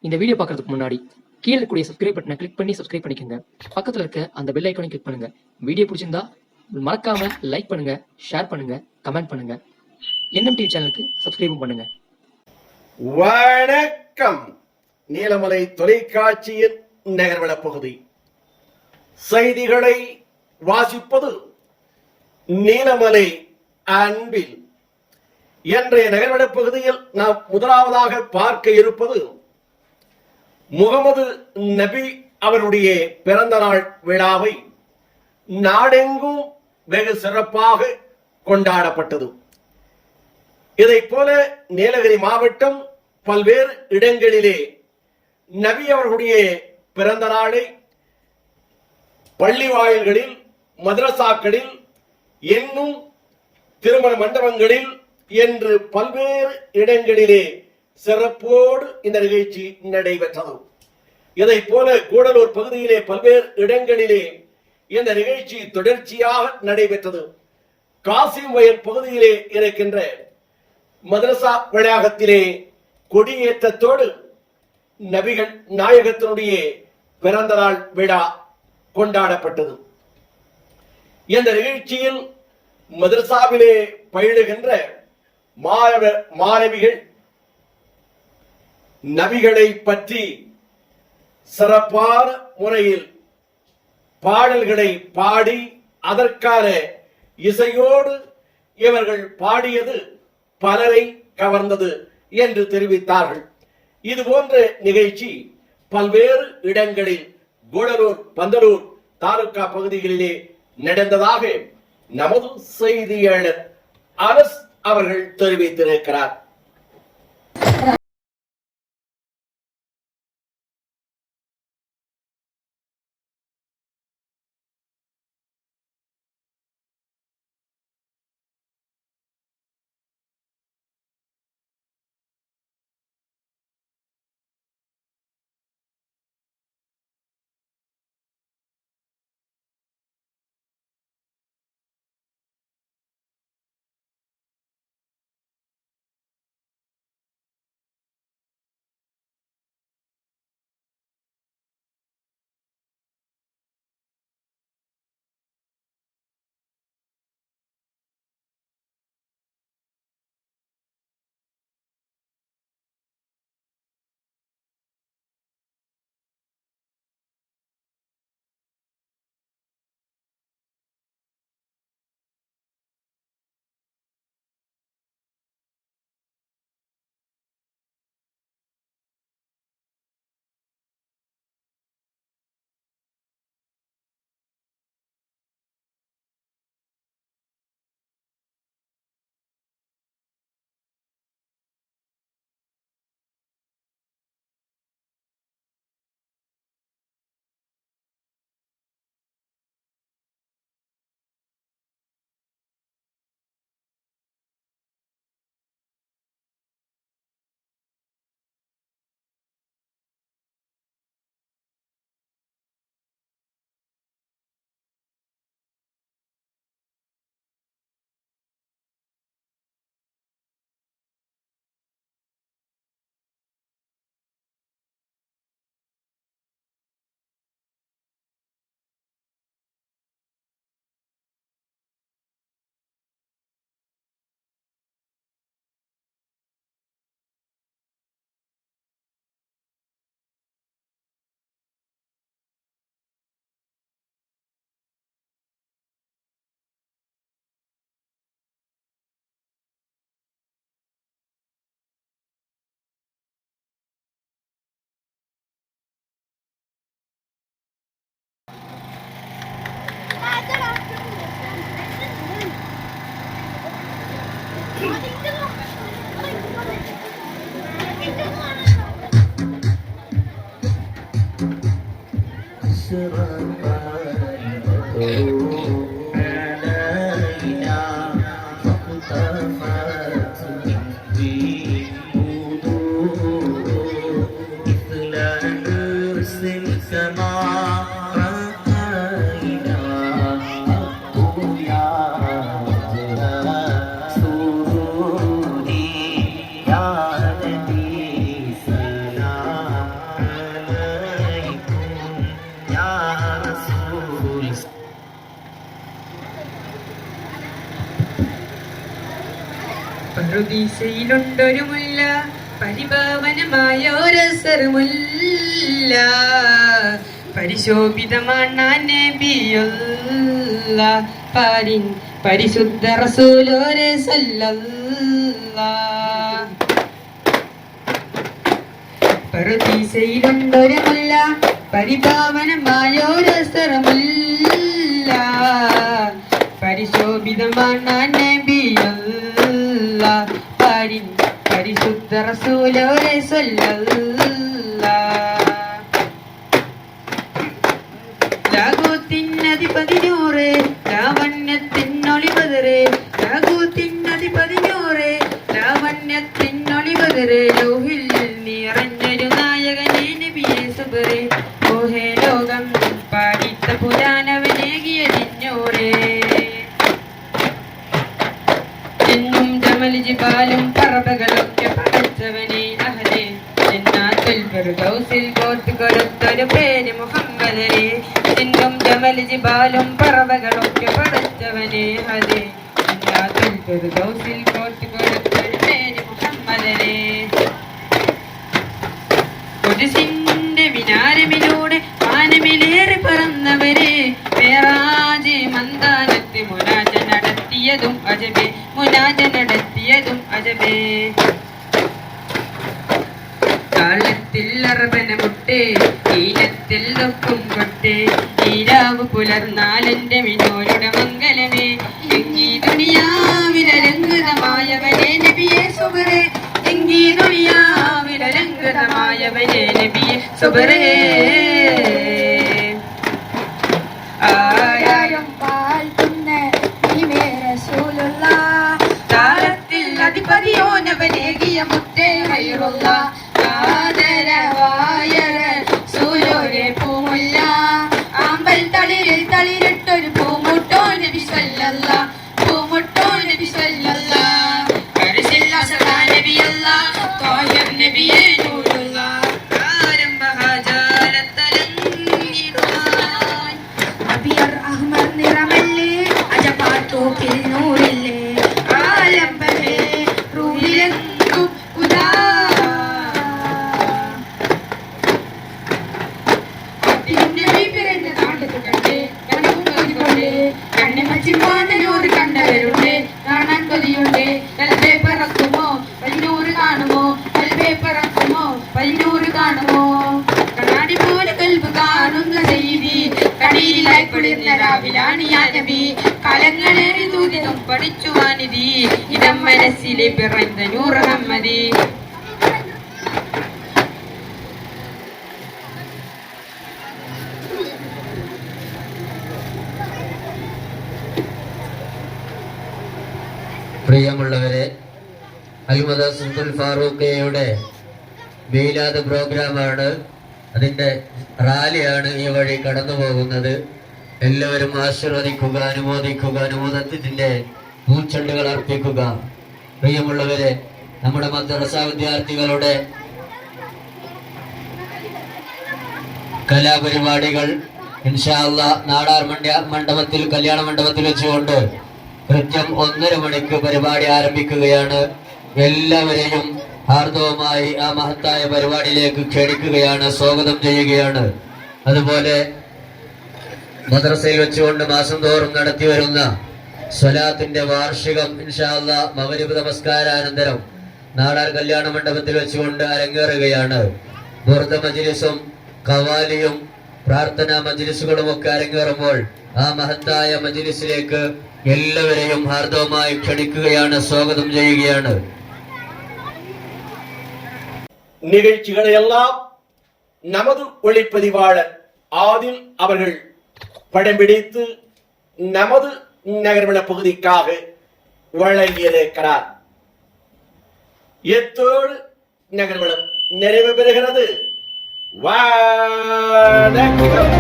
இந்த வீடியோ பார்க்கறதுக்கு முன்னாடி கீழே இருக்கக்கூடிய சப்ஸ்கிரைப் பட்டனை கிளிக் பண்ணி சப்ஸ்கிரைப் பண்ணிக்கோங்க. பக்கத்தில் இருக்க அந்த பெல் ஐக்கானை கிளிக் பண்ணுங்க. வீடியோ பிடிச்சிருந்தா மறக்காம லைக் பண்ணுங்க, ஷேர் பண்ணுங்க, கமெண்ட் பண்ணுங்க. என்எம் டிவி சேனலுக்கு சப்ஸ்கிரைபும் பண்ணுங்க. வணக்கம். நீலமலை தொலைக்காட்சியின் நகர்வள பகுதி செய்திகளை வாசிப்பது நீலமலை அன்பில். இன்றைய நகர்வள பகுதியில் நாம் முதலாவதாக பார்க்க இருப்பது முகமது நபி அவருடைய பிறந்த நாள் விழாவை நாடெங்கும் வெகு சிறப்பாக கொண்டாடப்பட்டது. இதை போல நீலகிரி மாவட்டம் பல்வேறு இடங்களிலே நபி அவர்களுடைய பிறந்த நாளை பள்ளி வாயில்களில், மதரசாக்களில், இன்னும் திருமண மண்டபங்களில் என்று பல்வேறு இடங்களிலே சிறப்போடு இந்த நிகழ்ச்சி நடைபெற்றது. இதை போல கூடலூர் பகுதியிலே பல்வேறு இடங்களிலே இந்த நிகழ்ச்சி தொடர்ச்சியாக நடைபெற்றது. காசிம் வயல் பகுதியிலே இருக்கின்ற மதரசா வளாகத்திலே கொடியேற்றத்தோடு நபிகள் நாயகத்தினுடைய பிறந்த நாள் விழா கொண்டாடப்பட்டது. இந்த நிகழ்ச்சியில் மதரசாவிலே பயிலுகின்ற மாணவிகள் நபிகளை பற்றி சிறப்பான முறையில் பாடல்களை பாடி அதற்கான இசையோடு இவர்கள் பாடியது பலரை கவர்ந்தது என்று தெரிவித்தார்கள். இது போன்ற நிகழ்ச்சி பல்வேறு இடங்களில் கூடலூர், பந்தலூர் தாலுகா பகுதிகளிலே நடந்ததாக நமது செய்தியாளர் அனஸ் அவர்கள் தெரிவித்திருக்கிறார். പറുദീസയിലുണ്ടൊരു മുല്ല, പരിഭാവനമായ ഒരസറുമുല്ല, പരിശോഭിതമാണ് നബിയുള്ള പാരിൻ പരിശുദ്ധ റസൂലോരെ സല്ലല്ലാഹ്. പറുദീസയിലുണ്ടൊരു മുല്ല, പരിഭാവനമായ ഒരസറുമുല്ല, പരിശോഭിതമാണ് നബിയുള്ള പാരിൻ പരിശുദ്ധ റസൂലോരെ സല്ലല്ലാഹ്. ലാഘോത്തിനധിപതിനൂറ്, ലാവണ്യത്തിനൊളിപതറ്, ലാഘോത്തിനധിപതിനൂറ്, ലാവണ്യത്തിനൊളിപതറ്, ലോഹിൽ നിറഞ്ഞൊരു നായകനെ നബിയെ സുബറേ, ഓഹേ ലോകം പാടിത്ത പുരാനവനേകിയതിന്നൂറേ. എന്നും ജമൽ ജിബാലും പറവകളൊക്കെ പടച്ചവനെ അഹദേ, ജന്നാത്തുൽ ഫിർദൗസിൽ കോർത്ത് കൊടുത്തൊരു പേര് മുഹമ്മദരെ. എന്നും ജമൽ ജിബാലും പറവകളൊക്കെ പടച്ചവനെ അഹദേ, ജന്നാത്തുൽ ഫിർദൗസിൽ കോർത്ത് കൊടുത്തൊരു പേര് മുഹമ്മദരെ. ഖുദ്സിന്റെ മിനാരമിലൂടെ വാനമിലേറി പറന്നവരെ, മേറാജ് മന്ദാനത്ത് മുനാജ നടത്തിയതും അജബേ, മുനാജ നടത്തിയതും അജബേ. കാലത്തിൽ അറബന മുട്ടേ, ഈനത്തിൽ ദുഃഖം കൊട്ടേ, ഈരാവ് പുലർന്നാലെന്റെ മിനോരുടെ മംഗലമേ. എങ്കീ ദുനിയാവിലലങ്കൃതമായവനെ നബിയെ സുബറേ, എങ്കീ ദുനിയാവിലലങ്കൃതമായവനെ നബിയെ സുബറേ. ആരായം താരത്തിൽ അധിപതിയോനവനേകിയ മുത്തേ ഹൈറുള്ള, ആദരവായ റസൂലോരെ പൂമുല്ല, ആമ്പൽ തളിരിൽ തളിരിട്ടൊരു പൂമുട്ടോ നബി സല്ലല്ലാഹ്, പൂമുട്ടോ നബി സല്ലല്ലാഹ്. പരിശില്ല സദാ നബിയല്ലാഹ്, ത്വാഹിർ നബിയേ നൂറുല്ലാഹ്, ആരംഭ ഹാജാലത്തലങ്ങിടുവാൻ അബിയർ അഹ്മർ നിറമല്ലേ, അജപാത്തോക്കിൽ നൂറില്ലേ, ആലംബമേ റൂഹിലെങ്കും ഉദാ. കണ്ണിമച്ചിമാനൂറ് കണ്ടവരുണ്ട്, കാണാൻ കൊതിയുണ്ട്, കൽബേ പറക്കുമോ പതിനൂറ് കാണുമോ, കൽബേ പറക്കുമോ പതിനൂറ് കാണുമോ. കണ്ണാടി പോലെ കൽബ് കാണുന്ന ചെയ്തി, കടയിലായി കുളിർന്ന രാവിലാണ് യാ നബി. കാലങ്ങളേറി ദൂതിനും പഠിച്ചുവാനിതി, ഇടം മനസ്സിലെ പിറന്ന നൂറ് ഹമ്മദി. പ്രിയമുള്ളവരെ, അൽമദ സുൽത്താൻ ഫാറൂഖയുടെ മീലാദ് പ്രോഗ്രാമാണ്, അതിൻ്റെ റാലിയാണ് ഈ വഴി കടന്നു പോകുന്നത്. എല്ലാവരും ആശീർവദിക്കുക, അനുമോദിക്കുക, അനുമോദനത്തിൻ്റെ പൂച്ചെണ്ടുകൾ അർപ്പിക്കുക. പ്രിയമുള്ളവരെ, നമ്മുടെ മദ്രസ വിദ്യാർത്ഥികളുടെ കലാപരിപാടികൾ ഇൻഷാ അല്ലാഹ് നാടാർ മണ്ഡപത്തിൽ, കല്യാണ മണ്ഡപത്തിൽ വെച്ചുകൊണ്ട് കൃത്യം 1:30 മണിക്ക് പരിപാടി ആരംഭിക്കുകയാണ്. എല്ലാവരെയും ഹാർദവമായി ആ മഹത്തായ പരിപാടിയിലേക്ക് ക്ഷണിക്കുകയാണ്, സ്വാഗതം ചെയ്യുകയാണ്. അതുപോലെ മദ്രസയിൽ വെച്ചുകൊണ്ട് മാസം തോറും നടത്തി വരുന്ന സ്വലാത്തിന്റെ വാർഷികം ഇൻഷാ അല്ലാഹ് മഗ്‌രിബ് നമസ്കാരാനന്തരം നാടാർ കല്യാണ മണ്ഡപത്തിൽ വെച്ചുകൊണ്ട് അരങ്ങേറുകയാണ്. ബുർദ മജ്ലിസും ഖവാലിയും പ്രാർത്ഥനാ മജ്ലിസുകളും ഒക്കെ അരങ്ങേറുമ്പോൾ ആ മഹത്തായ മജ്ലിസിലേക്ക് എല്ലാവരെയും ഹാർദവമായി ക്ഷണിക്കുകയാണ്, സ്വാഗതം ചെയ്യുകയാണ്. நிகழ்ச்சிகளை எல்லாம் நமது ஒளிப்பதிவாளர் ஆதில் அவர்கள் படம் பிடித்து நமது நகர்வள பகுதிக்காக வழங்கியிருக்கிறார். எத்தோடு நகர்வளம் நிறைவு பெறுகிறது. வணக்கம்.